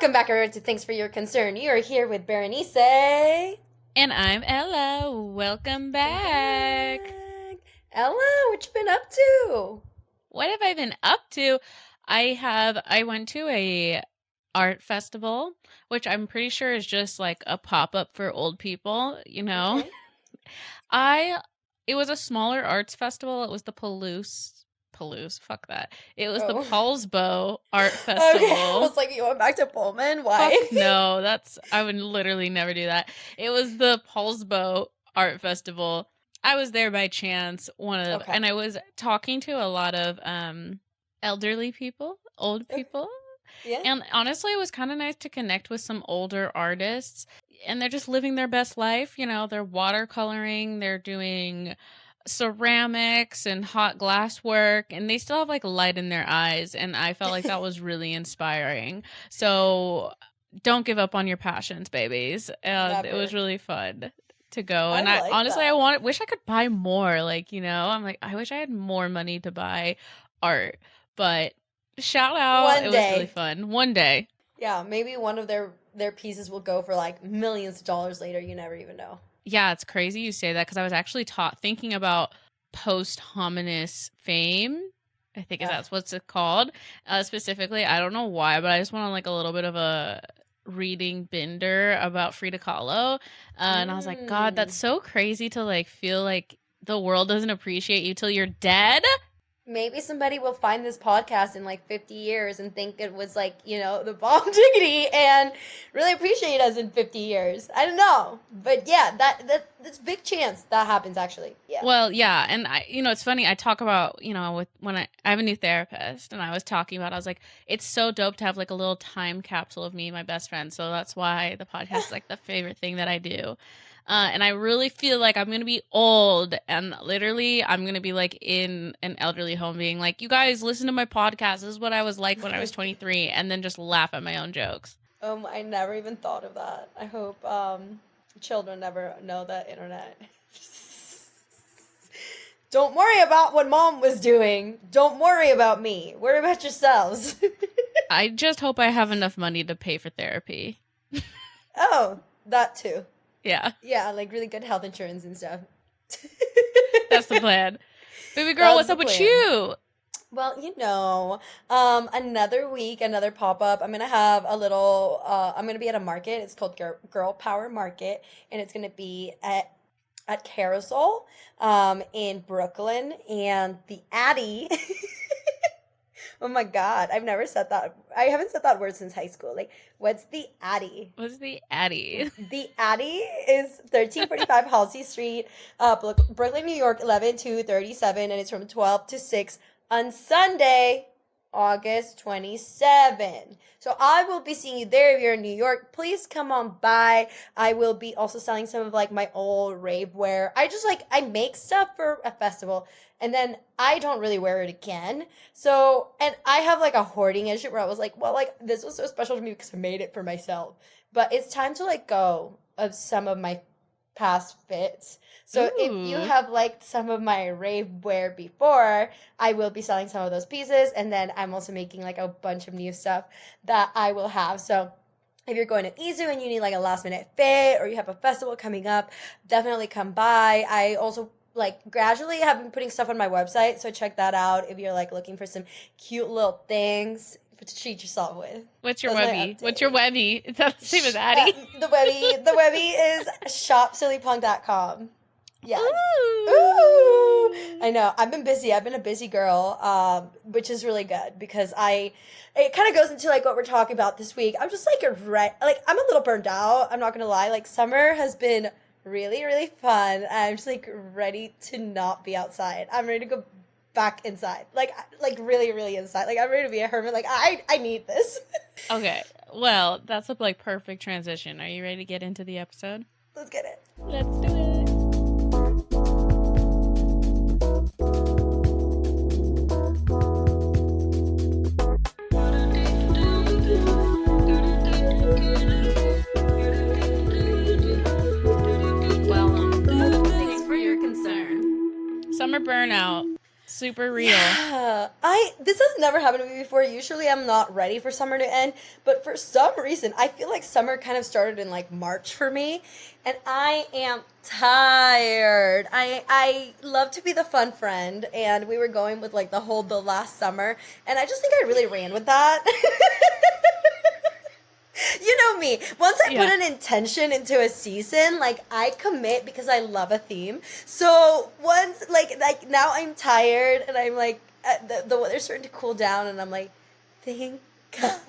Welcome back, everyone, to Thanks for Your Concern. You are here with Berenice. And I'm Ella. Welcome back. Ella, what you been up to? What have I been up to? I went to a art festival, which I'm pretty sure is just like a pop-up for old people, you know. Okay. It was a smaller arts festival. It was the fuck that. It was the Paulsbo Art Festival. Okay, I was like, you went back to Pullman? Why? Fuck no, I would literally never do that. It was the Paulsbo Art Festival. I was there by chance, and I was talking to a lot of elderly people, old people. Yeah. And honestly, it was kind of nice to connect with some older artists, and they're just living their best life. You know, they're watercoloring, they're doing ceramics and hot glass work, and they still have like light in their eyes, and I felt like that was really inspiring. So don't give up on your passions, babies. And Never. It was really fun to go. And I honestly wish I could buy more. Like, you know, I'm like, I wish I had more money to buy art. But shout out, it was really fun. One day. Yeah, maybe one of their pieces will go for like millions of dollars later. You never even know. Yeah, it's crazy you say that, because I was actually thinking about post-hominous fame. I think that's what's it called. Specifically, I don't know why, but I just went on like a little bit of a reading bender about Frida Kahlo. And I was like, God, that's so crazy to like feel like the world doesn't appreciate you till you're dead. Maybe somebody will find this podcast in like 50 years and think it was like, you know, the bomb diggity and really appreciate us in 50 years. I don't know. But yeah, that's a big chance that happens actually. Yeah. Well, yeah. And it's funny. I talk about, when I have a new therapist, and I was like, it's so dope to have like a little time capsule of me and my best friend. So that's why the podcast is like the favorite thing that I do. And I really feel like I'm going to be old, and literally I'm going to be like in an elderly home being like, you guys listen to my podcast. This is what I was like when I was 23, and then just laugh at my own jokes. I never even thought of that. I hope children never know the internet. Don't worry about what mom was doing. Don't worry about me. Worry about yourselves. I just hope I have enough money to pay for therapy. Oh, that too. Yeah. Yeah, like really good health insurance and stuff. That's the plan. Baby girl, what's up with you? Well, another week, another pop-up. I'm going to have a little, I'm going to be at a market. It's called Girl Power Market, and it's going to be at Carousel in Brooklyn, and the Addy. Oh my God, I've never said that. I haven't said that word since high school. Like, what's the Addy? What's the Addy? The Addy is 1345 Halsey Street, Brooklyn, New York, 11237, and it's from 12 to 6 on Sunday, August 27. So I will be seeing you there. If you're in New York, please come on by. I will be also selling some of like my old rave wear. I make stuff for a festival, and then I don't really wear it again. So, and I have like a hoarding issue where I was like, well, like this was so special to me because I made it for myself. But it's time to let go of some of my past fits. So if you have liked some of my rave wear before, I will be selling some of those pieces. And then I'm also making like a bunch of new stuff that I will have. So if you're going to Izu and you need like a last minute fit, or you have a festival coming up, definitely come by. I also like gradually have been putting stuff on my website. So check that out if you're like looking for some cute little things to treat yourself with. What's your Webby? What's your Webby? Is that the same as Addy? The Webby is shopsillypunk.com. Yes. Ooh. I know. I've been busy. I've been a busy girl, which is really good because it kind of goes into like what we're talking about this week. I'm just like I'm a little burned out. I'm not going to lie. Like summer has been really, really fun. I'm just like ready to not be outside. I'm ready to go back inside. Like really, really inside. Like I'm ready to be a hermit. Like I need this. Okay. Well, that's a like perfect transition. Are you ready to get into the episode? Let's get it. Let's do it. Thanks for your concern. Summer burnout. super real. Yeah, this has never happened to me before. Usually I'm not ready for summer to end, but for some reason I feel like summer kind of started in like March for me, and I am tired. I love to be the fun friend, and we were going with like the last summer, and I just think I really ran with that. You know me. Once I put Yeah. an intention into a season, like I commit because I love a theme. So once, like now I'm tired and I'm like, the weather's starting to cool down, and I'm like, thank God.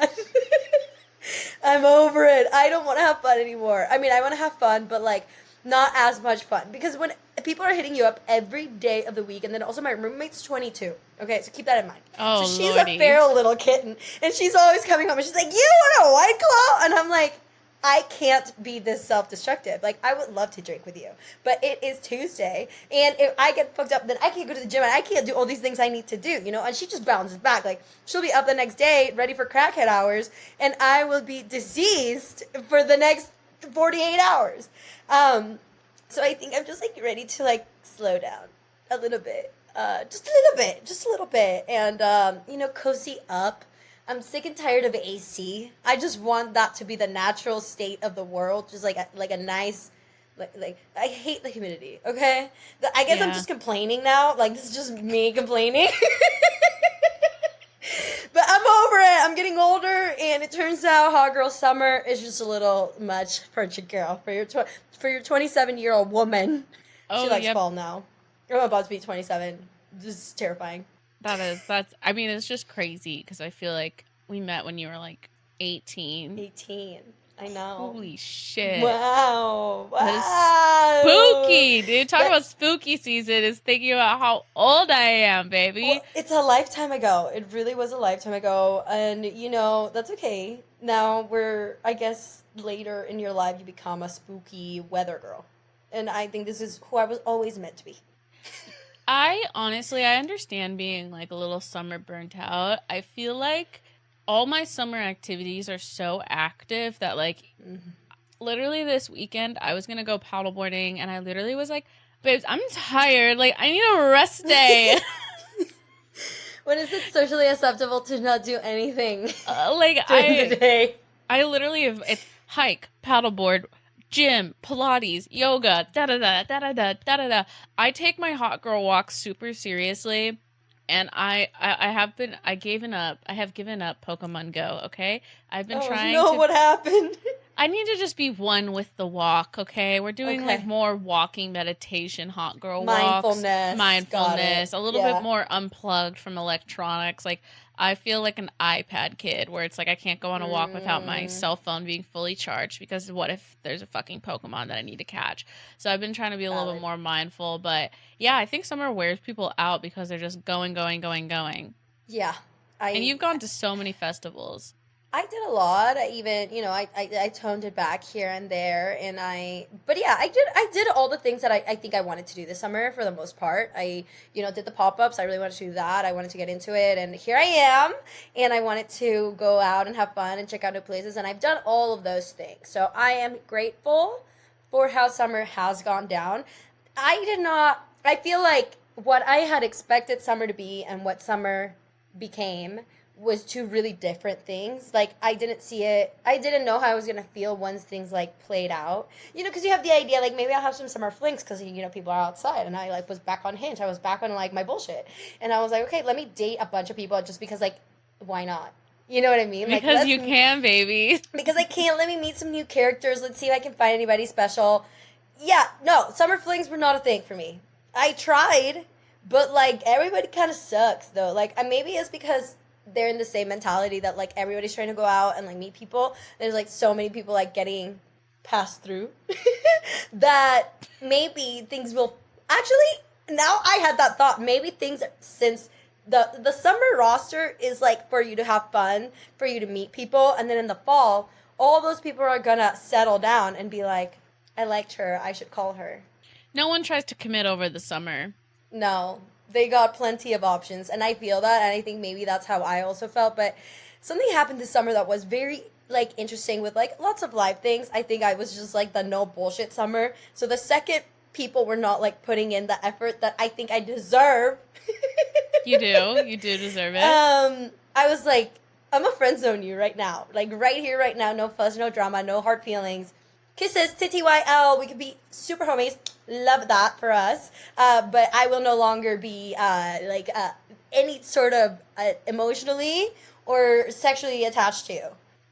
I'm over it. I don't want to have fun anymore. I mean, I want to have fun, but like not as much fun, because when people are hitting you up every day of the week, and then also my roommate's 22. Okay, so keep that in mind. Oh, So she's lordy. a feral little kitten, and she's always coming home and she's like, "You want a White Claw?" And I'm like, I can't be this self-destructive. Like, I would love to drink with you, but it is Tuesday, and if I get fucked up, then I can't go to the gym, and I can't do all these things I need to do, you know? And she just bounces back. Like, she'll be up the next day, ready for crackhead hours, and I will be diseased for the next 48 hours. So I think I'm just, like, ready to, like, slow down a little bit. Just a little bit, and, cozy up. I'm sick and tired of AC. I just want that to be the natural state of the world, just like a nice, like I hate the humidity. Okay, I guess I'm Yeah. just complaining now. Like, this is just me complaining. But I'm over it. I'm getting older, and it turns out hot girl summer is just a little much for your girl, for your 27-year-old woman. Oh, She likes yep. fall now. I'm about to be 27. This is terrifying. I mean, it's just crazy because I feel like we met when you were like 18. 18. I know. Holy shit. Wow. That is Wow. spooky, dude. Talk about spooky season is thinking about how old I am, baby. Well, it's a lifetime ago. It really was a lifetime ago. And, that's okay. Now we're, I guess, later in your life, you become a spooky weather girl. And I think this is who I was always meant to be. I understand being like a little summer burnt out. I feel like all my summer activities are so active that like literally this weekend I was gonna go paddleboarding, and I literally was like, babes, I'm tired. Like, I need a rest day. When is it socially acceptable to not do anything Like during the day? I literally have, it's hike, paddleboard, gym, Pilates, yoga, da da da da da da da da da. I take my hot girl walk super seriously, and I have given up Pokemon Go. Okay, I've been trying to. What happened? I need to just be one with the walk. Okay, we're doing Okay. like more walking meditation, hot girl walks, mindfulness, a little bit more unplugged from electronics. Like, I feel like an iPad kid where it's like I can't go on a walk without my cell phone being fully charged, because what if there's a fucking Pokemon that I need to catch? So I've been trying to be a little bit more mindful, but yeah, I think summer wears people out because they're just going. Yeah. And you've gone to so many festivals. I did a lot. I even, I toned it back here and there, but yeah, I did all the things that I think I wanted to do this summer for the most part. I, did the pop-ups. I really wanted to do that. I wanted to get into it, and here I am, and I wanted to go out and have fun and check out new places, and I've done all of those things. So I am grateful for how summer has gone down. I feel like what I had expected summer to be and what summer became was two really different things. Like, I didn't know how I was gonna feel once things like played out, because you have the idea like maybe I'll have some summer flings because people are outside, and I like was back on Hinge. I was back on like my bullshit, and I was like, okay, let me date a bunch of people just because, like, why not? You know what I mean? Because like, you can, baby. Because I can't. Let me meet some new characters. Let's see if I can find anybody special. Yeah, no, summer flings were not a thing for me. I tried, but like everybody kind of sucks though. Like, maybe it's because they're in the same mentality that like everybody's trying to go out and like meet people. There's like so many people like getting passed through that maybe things will actually, now I had that thought, maybe things, since the summer roster is like for you to have fun, for you to meet people, and then in the fall all those people are gonna settle down and be like, I liked her, I should call her. No one tries to commit over the summer. No, they got plenty of options, and I feel that, and I think maybe that's how I also felt. But something happened this summer that was very like interesting with like lots of live things. I think I was just like the no bullshit summer. So the second people were not like putting in the effort that I think I deserve. You do deserve it. I was like, I'm a friend zone you right now. Like right here, right now, no fuss, no drama, no hard feelings. Kisses, TTYL, we could be super homies. Love that for us. But I will no longer be any sort of emotionally or sexually attached to you.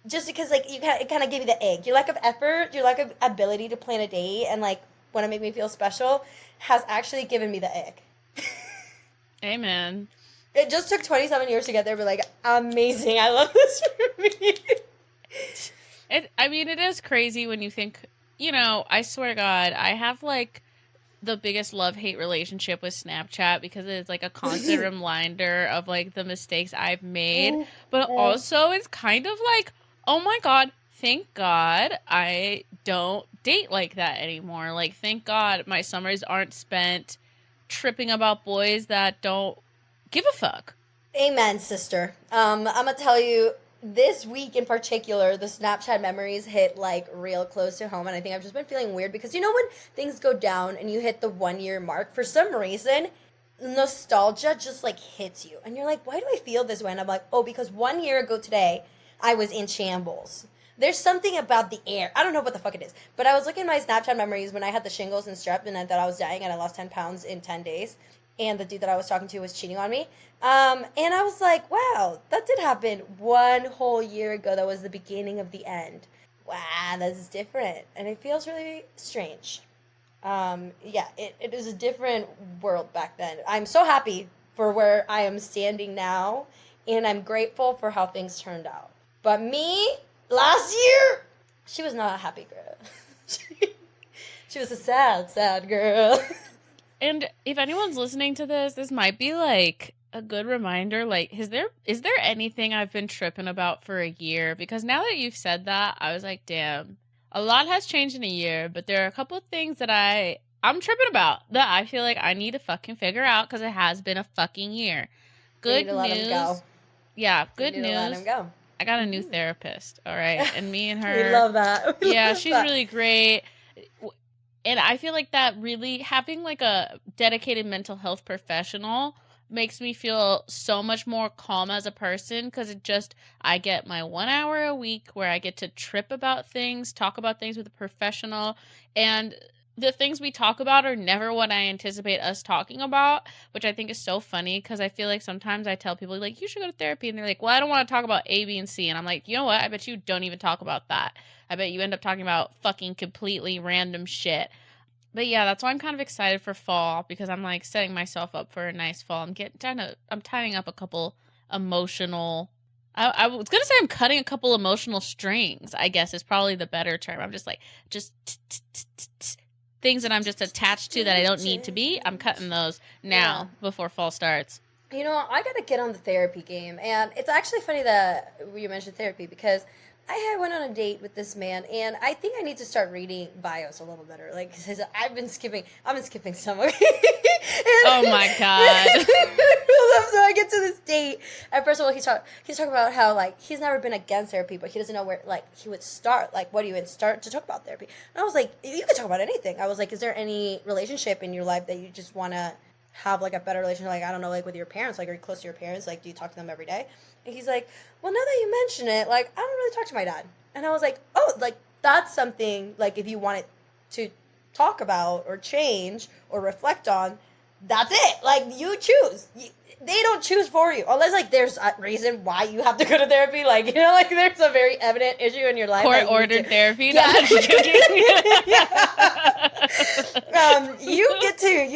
Just because like it kind of gave me the egg. Your lack of effort, your lack of ability to plan a date and like want to make me feel special has actually given me the egg. Amen. It just took 27 years to get there, but like amazing. I love this for me. It is crazy when you think, I swear to God, I have like the biggest love-hate relationship with Snapchat because it's like a constant reminder of like the mistakes I've made. But also it's kind of like, oh my God, thank God I don't date like that anymore. Like, thank God my summers aren't spent tripping about boys that don't give a fuck. Amen, sister. I'm gonna tell you, this week in particular, the Snapchat memories hit like real close to home, and I think I've just been feeling weird because when things go down and you hit the 1 year mark, for some reason, nostalgia just like hits you, and you're like, why do I feel this way? And I'm like, oh, because 1 year ago today, I was in shambles. There's something about the air. I don't know what the fuck it is, but I was looking at my Snapchat memories when I had the shingles and strep, and I thought I was dying, and I lost 10 pounds in 10 days. And the dude that I was talking to was cheating on me. And I was like, wow, that did happen 1 whole year ago. That was the beginning of the end. Wow, this is different. And it feels really strange. It is a different world back then. I'm so happy for where I am standing now. And I'm grateful for how things turned out. But me, last year, she was not a happy girl. She was a sad, sad girl. And if anyone's listening to this might be like a good reminder. Like, is there anything I've been tripping about for a year? Because now that you've said that, I was like, damn, a lot has changed in a year. But there are a couple of things that I'm tripping about that I feel like I need to fucking figure out because it has been a fucking year. Good news. Let him go. Yeah, good news. Let him go. I got a new therapist. All right, and me and her. We love that. She's really great. And I feel like that really having like a dedicated mental health professional makes me feel so much more calm as a person because I get my 1 hour a week where I get to trip about things, talk about things with a professional, and the things we talk about are never what I anticipate us talking about, which I think is so funny because I feel like sometimes I tell people like, you should go to therapy, and they're like, well, I don't want to talk about A, B, and C, and I'm like, you know what? I bet you don't even talk about that. I bet you end up talking about fucking completely random shit. But yeah, that's why I'm kind of excited for fall because I'm like setting myself up for a nice fall. I'm tying up a couple emotional. I was gonna say I'm cutting a couple emotional strings. I guess is probably the better term. I'm just like things that I'm just attached to that I don't need to be. I'm cutting those now before fall starts. You know, I gotta get on the therapy game, and it's actually funny that you mentioned therapy because I went on a date with this man, and I think I need to start reading bios a little better. Like, cause I've been skipping some of it. Oh my God. So I get to this date, and first of all, he's talking about how, like, he's never been against therapy, but he doesn't know where, like, he would start. Like, what do you even start to talk about therapy? And I was like, you can talk about anything. I was like, is there any relationship in your life that you just want to have, like, a better relationship? Like, I don't know, like, with your parents. Like, are you close to your parents? Like, do you talk to them every day? And he's like, well, now that you mention it, like, I don't really talk to my dad. And I was like, oh, like, that's something, like, if you wanted to talk about or change or reflect on, that's it. Like, you choose. They don't choose for you. Unless, like, there's a reason why you have to go to therapy. Like, you know, like, there's a very evident issue in your life. Court-ordered therapy? Yeah. You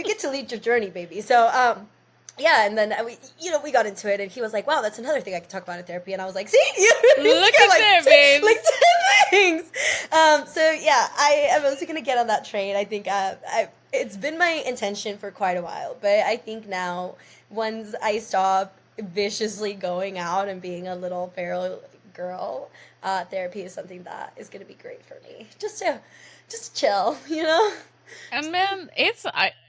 get to lead your journey, baby. So, yeah, and then we got into it, and he was like, "Wow, that's another thing I can talk about in therapy." And I was like, "See, look at there, babe, like 10 things." So yeah, I am also gonna get on that train. I think it's been my intention for quite a while, but I think now once I stop viciously going out and being a little feral girl, therapy is something that is going to be great for me. Just to chill, you know? And man,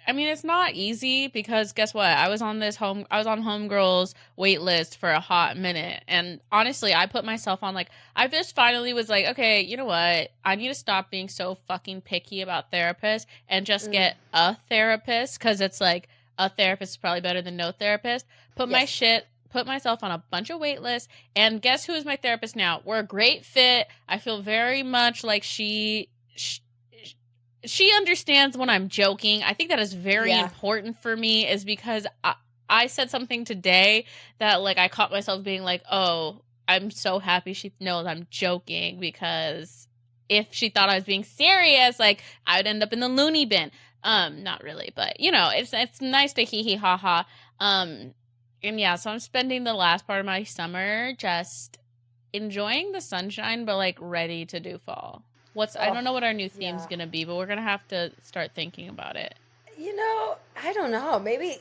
I mean, it's not easy because guess what? I was on Homegirl's wait list for a hot minute. And honestly, I put myself on I just finally was like, okay, you know what? I need to stop being so fucking picky about therapists and just get a therapist, because it's like a therapist is probably better than no therapist. Put myself on a bunch of wait lists, and guess who is my therapist now? We're a great fit. I feel very much like she understands when I'm joking. I think that is very important for me, is because I said something today that I caught myself being like, oh, I'm so happy she knows I'm joking, because if she thought I was being serious, I would end up in the loony bin. Not really, but it's nice to hee hee ha ha. And yeah, so I'm spending the last part of my summer just enjoying the sunshine, but ready to do fall. I don't know what our new theme's gonna be, but we're gonna have to start thinking about it. I don't know. Maybe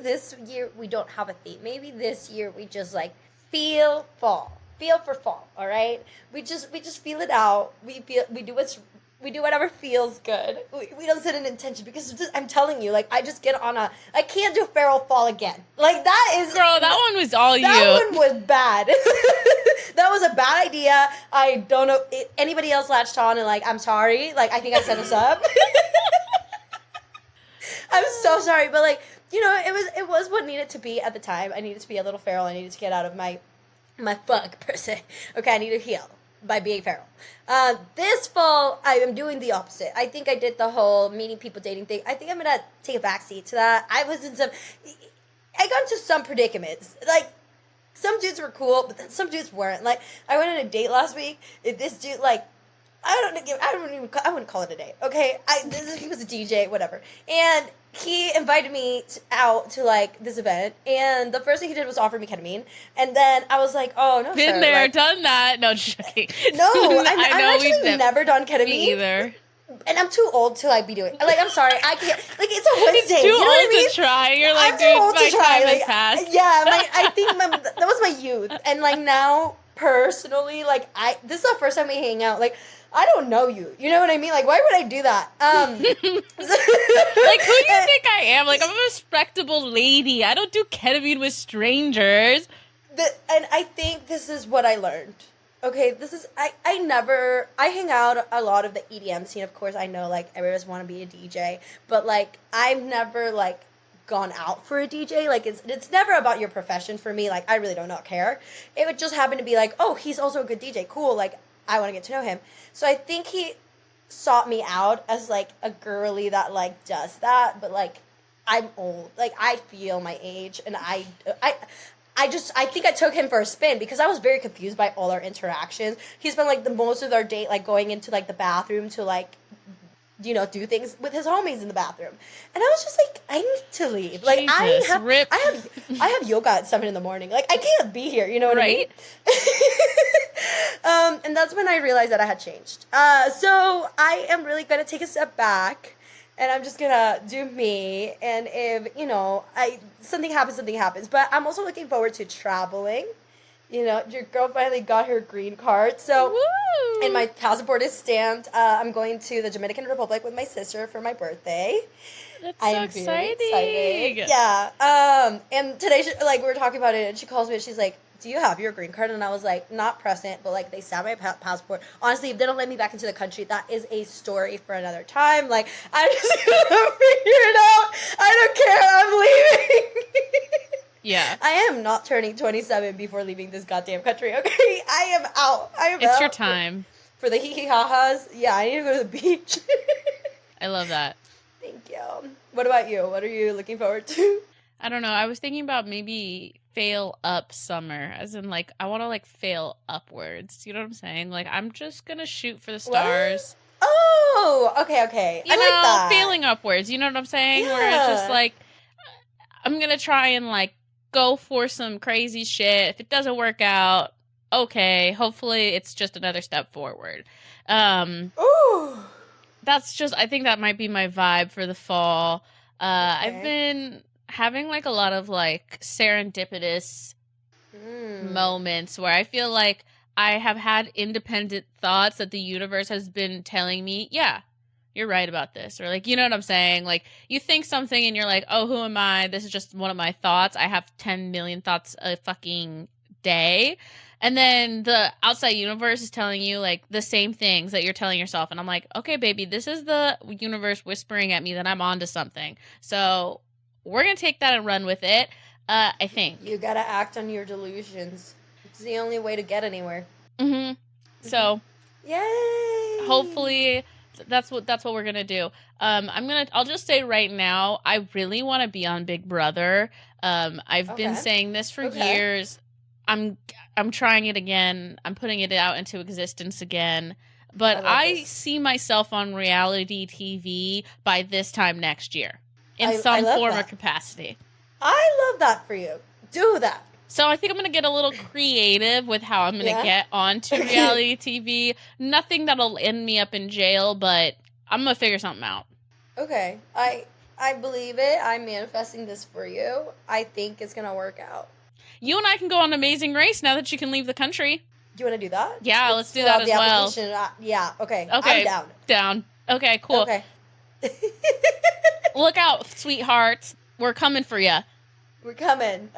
this year we don't have a theme. Maybe this year we just feel fall. Feel for fall, all right? We just feel it out. We do whatever feels good. We don't set an intention, because I'm telling you, I just get on I can't do feral fall again. That is... Girl, that one was all you. That one was bad. That was a bad idea. I don't know if anybody else latched on and I'm sorry. I think I set us up. I'm so sorry, but it was what needed to be at the time. I needed to be a little feral. I needed to get out of my funk, per se. Okay, I need to heal by being feral. This fall, I am doing the opposite. I think I did the whole meeting people, dating thing. I think I'm gonna take a backseat to that. I got into some predicaments. Some dudes were cool, but then some dudes weren't. I went on a date last week. This dude, I wouldn't call it a date. Okay, he was a DJ, whatever, and he invited me out to this event, and the first thing he did was offer me ketamine, and then I was like, oh no, been sir. there, done that. No, just joking. No, I've actually never done ketamine. Me either. And I'm too old to be doing. I'm sorry, I can't. It's a Wednesday. It's too you know old what I mean? to try. You're I'm too dude, old my to try. time has passed. Yeah, I think that was my youth, and now personally, this is the first time we hang out. I don't know you. You know what I mean? Why would I do that? Who do you think I am? I'm a respectable lady. I don't do ketamine with strangers. And I think this is what I learned. Okay, this is, I hang out a lot of the EDM scene. Of course, I know, everybody's want to be a DJ. But, I've never, gone out for a DJ. It's never about your profession for me. I really do not care. It would just happen to be oh, he's also a good DJ. Cool. I want to get to know him. So I think he sought me out as, a girly that, does that. But, I'm old. I feel my age. And I think I took him for a spin, because I was very confused by all our interactions. He spent, the most of our date, going into, the bathroom to, do things with his homies in the bathroom. And I was just I need to leave. I have yoga at 7 a.m. I can't be here, you know what I mean? And that's when I realized that I had changed. So I am really going to take a step back, and I'm just going to do me. And if, something happens. But I'm also looking forward to traveling. Your girl finally got her green card. So, woo! And my passport is stamped. I'm going to the Dominican Republic with my sister for my birthday. That's so exciting. Yeah. And today, we were talking about it, and she calls me, and she's like, do you have your green card? And I was like, not present, but they stamped my passport. Honestly, if they don't let me back into the country, that is a story for another time. I'm just gonna figure it out. I don't care. I'm leaving. Yeah. I am not turning 27 before leaving this goddamn country, okay? I am out. It's your time. For the hee-hee-ha-has, yeah, I need to go to the beach. I love that. Thank you. What about you? What are you looking forward to? I don't know. I was thinking about maybe fail up summer, as in I want to fail upwards. You know what I'm saying? I'm just gonna shoot for the stars. What? Oh, okay. I like that. Failing upwards. You know what I'm saying? Yeah. Where it's just I'm gonna try and go for some crazy shit. If it doesn't work out, okay. Hopefully, it's just another step forward. Ooh. That's just. I think that might be my vibe for the fall. Okay. I've been having a lot of serendipitous moments where I feel I have had independent thoughts that the universe has been telling me, yeah, you're right about this. Or like, you know what I'm saying? Like you think something and you're like, oh, who am I? This is just one of my thoughts. I have 10 million thoughts a fucking day. And then the outside universe is telling you like the same things that you're telling yourself. And I'm like, okay, baby, this is the universe whispering at me that I'm onto something. So we're going to take that and run with it. I think. You gotta act on your delusions. It's the only way to get anywhere. Mm-hmm. So, yay! Hopefully, that's what we're gonna do. I'll just say right now, I really want to be on Big Brother. I've been saying this for years. I'm trying it again. I'm putting it out into existence again. But I see myself on reality TV by this time next year in some form or capacity. I love that for you. Do that. So I think I'm going to get a little creative with how I'm going to get onto reality TV. Nothing that'll end me up in jail, but I'm going to figure something out. Okay. I believe it. I'm manifesting this for you. I think it's going to work out. You and I can go on Amazing Race now that you can leave the country. Do you want to do that? Yeah, let's do that as well. Yeah, okay. Okay. I'm down. Down. Okay, cool. Okay. Look out, sweethearts. We're coming for you. We're coming.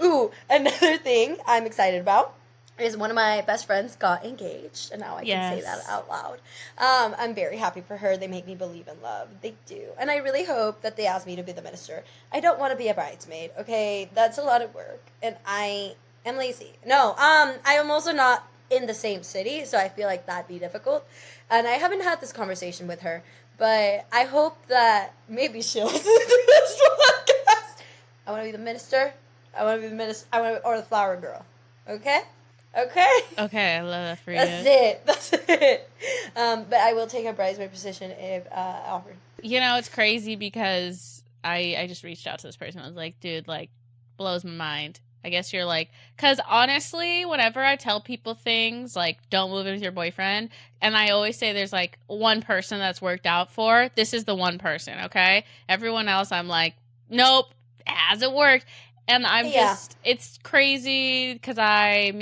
Ooh, another thing I'm excited about is one of my best friends got engaged, and now I can say that out loud. I'm very happy for her. They make me believe in love. They do. And I really hope that they ask me to be the minister. I don't want to be a bridesmaid, okay? That's a lot of work, and I am lazy. No, I am also not in the same city, so I feel like that'd be difficult. And I haven't had this conversation with her, but I hope that maybe she'll listen to this podcast. I want to be the minister. I want to be the minister. Or the flower girl. Okay? Okay? Okay, I love that for you. That's it. But I will take a bridesmaid position if offered. You know, it's crazy because I just reached out to this person. I was like, dude, like, blows my mind. I guess you're like, because honestly, whenever I tell people things like, don't move in with your boyfriend, and I always say there's like one person that's worked out for, this is the one person, okay? Everyone else, I'm like, nope. Hasn't worked. And I'm just, it's crazy because I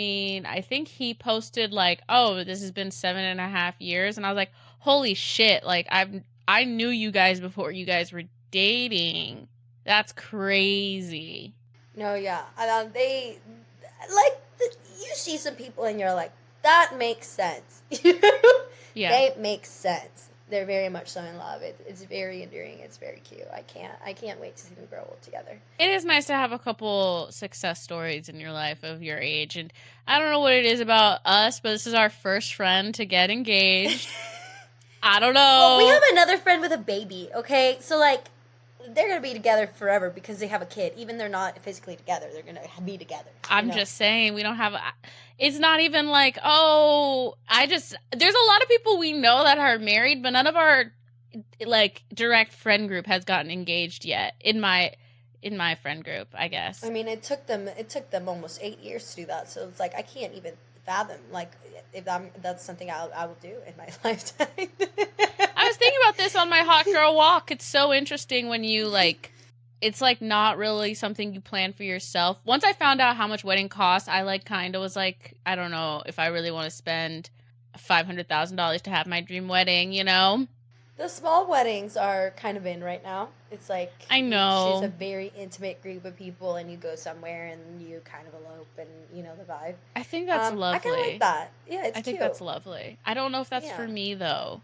think he posted like, oh, this has been 7.5 years. And I was like, holy shit. Like I knew you guys before you guys were dating. That's crazy. No, yeah. They, like, you see some people and you're like, that makes sense. Yeah. They make sense. They're very much so in love. It's very endearing. It's very cute. I can't wait to see them grow old together. It is nice to have a couple success stories in your life of your age. And I don't know what it is about us, but this is our first friend to get engaged. I don't know. Well, we have another friend with a baby, okay? So, like, they're going to be together forever because they have a kid. Even they're not physically together, they're going to be together. I'm just saying, we don't have... It's not even like, oh, there's a lot of people we know that are married, but none of our, like, direct friend group has gotten engaged yet in my friend group, I guess. I mean, it took them almost 8 years to do that, so it's like, I can't even fathom, like, if that's something I will do in my lifetime. I was thinking about this on my hot girl walk. It's so interesting when you, like... It's, like, not really something you plan for yourself. Once I found out how much wedding costs, I, like, kind of was like, I don't know if I really want to spend $500,000 to have my dream wedding, you know? The small weddings are kind of in right now. It's like... I know. It's a very intimate group of people, and you go somewhere, and you kind of elope, and you know the vibe. I think that's lovely. I kind of like that. Yeah, it's cute. I think that's lovely. I don't know if that's for me, though.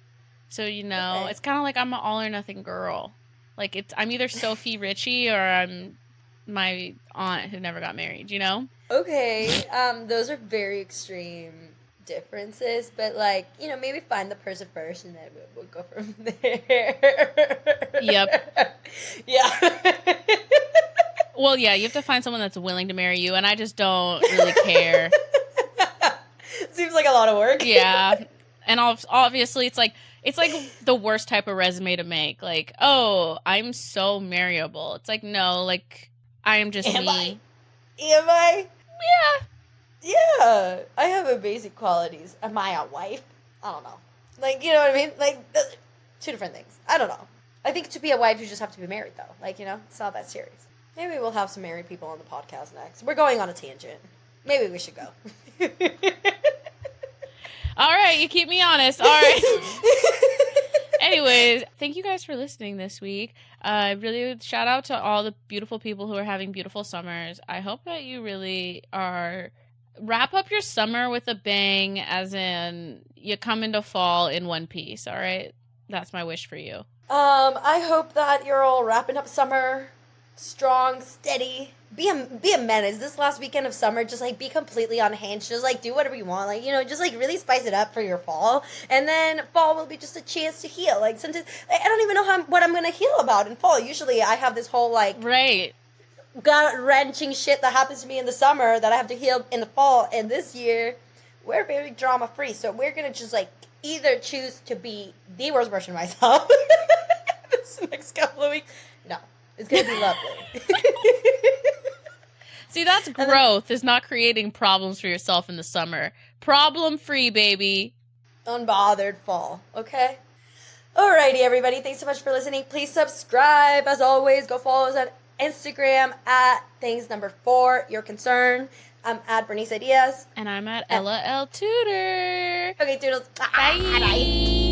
So, you know, it's kind of like I'm an all-or-nothing girl. Like, I'm either Sophie Richie or I'm my aunt who never got married, you know? Okay, those are very extreme differences, but, like, you know, maybe find the person first and then we'll go from there. Yep. Yeah. Well, yeah, you have to find someone that's willing to marry you, and I just don't really care. Seems like a lot of work. Yeah. And obviously, it's like the worst type of resume to make. Like, oh, I'm so marryable. It's like, no, like, I am just me. Am I? Yeah. Yeah. I have a basic qualities. Am I a wife? I don't know. Like, you know what I mean? Like, two different things. I don't know. I think to be a wife, you just have to be married, though. Like, you know, it's not that serious. Maybe we'll have some married people on the podcast next. We're going on a tangent. Maybe we should go. All right, you keep me honest. All right. Anyways, thank you guys for listening this week. Really shout out to all the beautiful people who are having beautiful summers. I hope that you really are wrap up your summer with a bang, as in you come into fall in one piece. All right, that's my wish for you. I hope that you're all wrapping up summer strong, steady. Be a menace. This last weekend of summer, just like be completely unhinged. Just like do whatever you want. Like, just like really spice it up for your fall. And then fall will be just a chance to heal. Like sometimes I don't even know what I'm gonna heal about in fall. Usually I have this whole like right gut wrenching shit that happens to me in the summer that I have to heal in the fall. And this year we're very drama free. So we're gonna just like either choose to be the worst version of myself this next couple of weeks. No. It's going to be lovely. See, that's growth, is not creating problems for yourself in the summer. Problem-free, baby. Unbothered fall, okay? Alrighty, everybody. Thanks so much for listening. Please subscribe. As always, go follow us on Instagram at things4 your concern. I'm at Berenice Diaz. And I'm at Ella L. Tudor. Okay, doodles. Bye. Bye.